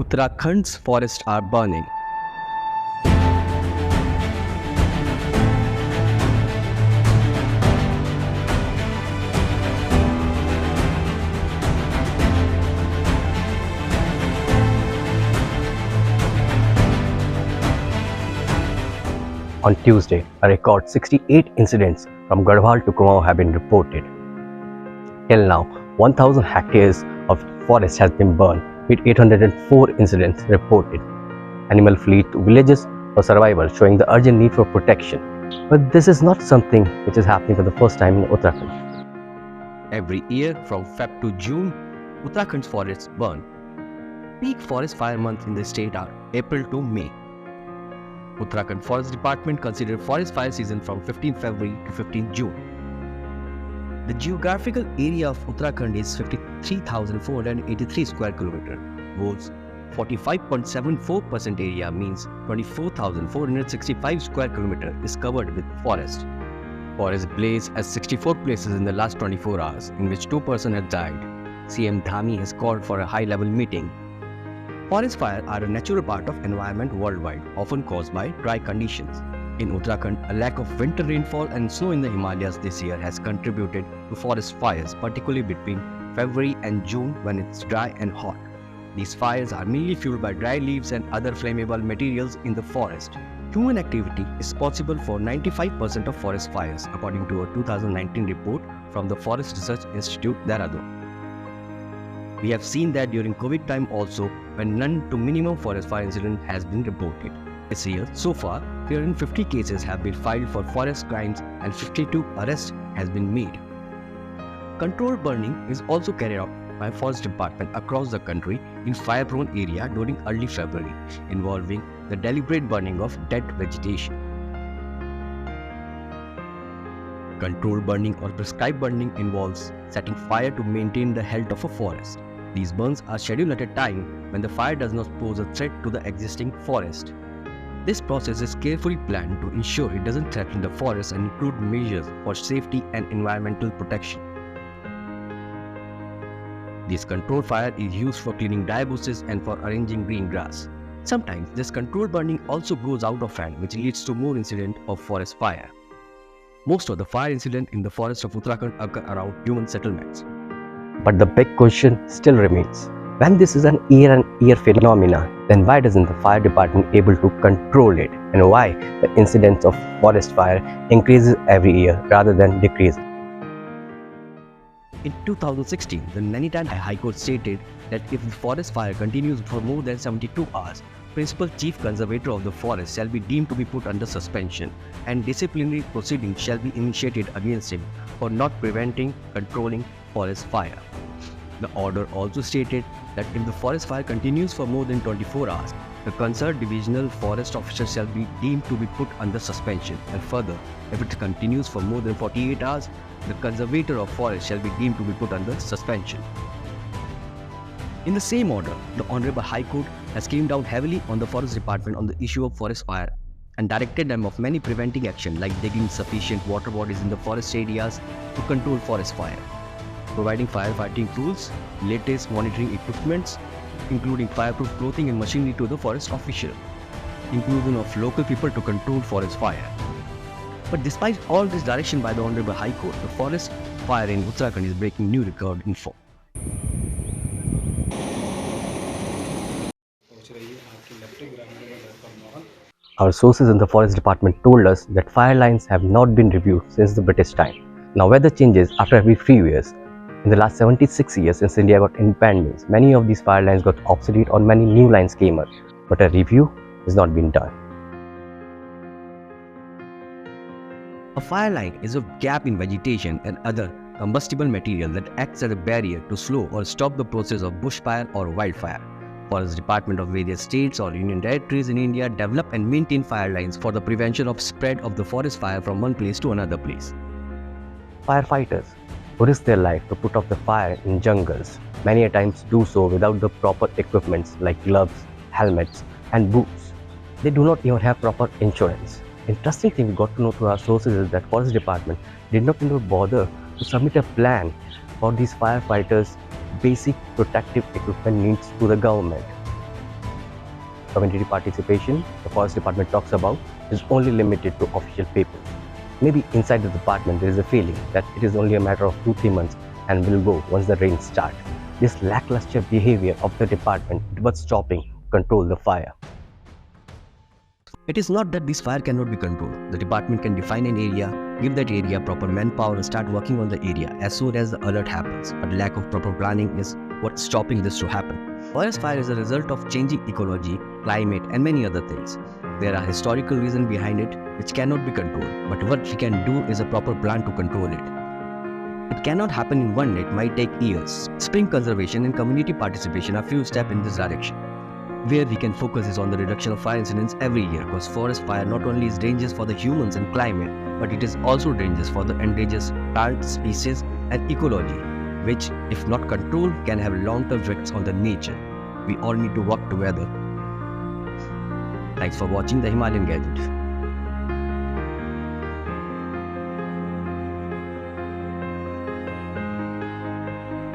Uttarakhand's forests are burning. On Tuesday, a record 68 incidents from Garhwal to Kumaon have been reported. Till now, 1,000 hectares of forest has been burned, with 804 incidents reported. Animal flee to villages for survival, showing the urgent need for protection. But this is not something which is happening for the first time in Uttarakhand. Every year from Feb to June, Uttarakhand's forests burn. Peak forest fire months in the state are April to May. Uttarakhand Forest Department considered forest fire season from 15 February to 15 June. The geographical area of Uttarakhand is 53,483 square kilometer, whose 45.74% area means 24,465 square kilometer is covered with forest. Forest blazed at 64 places in the last 24 hours, in which 2 persons have died. CM Dhami has called for a high-level meeting. Forest fires are a natural part of environment worldwide, often caused by dry conditions. In Uttarakhand, a lack of winter rainfall and snow in the Himalayas this year has contributed to forest fires, particularly between February and June when it's dry and hot. These fires are mainly fueled by dry leaves and other flammable materials in the forest. Human activity is responsible for 95% of forest fires, according to a 2019 report from the Forest Research Institute, Dehradun. We have seen that during COVID time also, when none to minimum forest fire incident has been reported. This year, so far, 350 cases have been filed for forest crimes and 52 arrests has been made. Controlled burning is also carried out by Forest Department across the country in fire-prone area during early February, involving the deliberate burning of dead vegetation. Controlled burning or prescribed burning involves setting fire to maintain the health of a forest. These burns are scheduled at a time when the fire does not pose a threat to the existing forest. This process is carefully planned to ensure it doesn't threaten the forest and include measures for safety and environmental protection. This controlled fire is used for clearing dry bushes and for arranging green grass. Sometimes this controlled burning also goes out of hand, which leads to more incidents of forest fire. Most of the fire incidents in the forest of Uttarakhand occur around human settlements. But the big question still remains. When this is an year-on-year phenomena, then why doesn't the fire department able to control it, and why the incidence of forest fire increases every year rather than decreases? In 2016, the Nainital High Court stated that if the forest fire continues for more than 72 hours, Principal Chief Conservator of the forest shall be deemed to be put under suspension, and disciplinary proceedings shall be initiated against him for not preventing, controlling forest fire. The order also stated that if the forest fire continues for more than 24 hours, the concerned divisional forest officer shall be deemed to be put under suspension, and further, if it continues for more than 48 hours, the conservator of forest shall be deemed to be put under suspension. In the same order, the Honorable High Court has came down heavily on the Forest Department on the issue of forest fire and directed them of many preventing action like digging sufficient water bodies in the forest areas to control forest fire, providing firefighting tools, latest monitoring equipments, including fireproof clothing and machinery to the forest official, inclusion of local people to control forest fire. But despite all this direction by the Honorable High Court, the forest fire in Uttarakhand is breaking new record in form. Our sources in the forest department told us that fire lines have not been reviewed since the British time. Now weather changes after every few years. In the last 76 years since India got independence, many of these fire lines got obsolete or many new lines came up, but a review has not been done. A fire line is a gap in vegetation and other combustible material that acts as a barrier to slow or stop the process of bushfire or wildfire. Forest Department of various states or union territories in India develop and maintain fire lines for the prevention of spread of the forest fire from one place to another place. Firefighters who risk their life to put out the fire in jungles many a times do so without the proper equipments like gloves, helmets and boots. They do not even have proper insurance. Interesting thing we got to know through our sources is that Forest Department did not even bother to submit a plan for these firefighters' basic protective equipment needs to the government. Community participation, the forest department talks about, is only limited to official papers. Maybe inside the department there is a feeling that it is only a matter of 2-3 months and will go once the rains start. This lackluster behavior of the department was stopping to control the fire. It is not that this fire cannot be controlled. The department can define an area, give that area proper manpower and start working on the area as soon as the alert happens. But lack of proper planning is what's stopping this to happen. Forest fire is a result of changing ecology, climate and many other things. There are historical reasons behind it which cannot be controlled, but what we can do is a proper plan to control it. It cannot happen in one day, it might take years. Spring conservation and community participation are few steps in this direction. Where we can focus is on the reduction of fire incidents every year, because forest fire not only is dangerous for the humans and climate, but it is also dangerous for the endangered plant species and ecology, which if not controlled can have long-term effects on the nature. We all need to work together. Thanks for watching the Himalayan Gadget.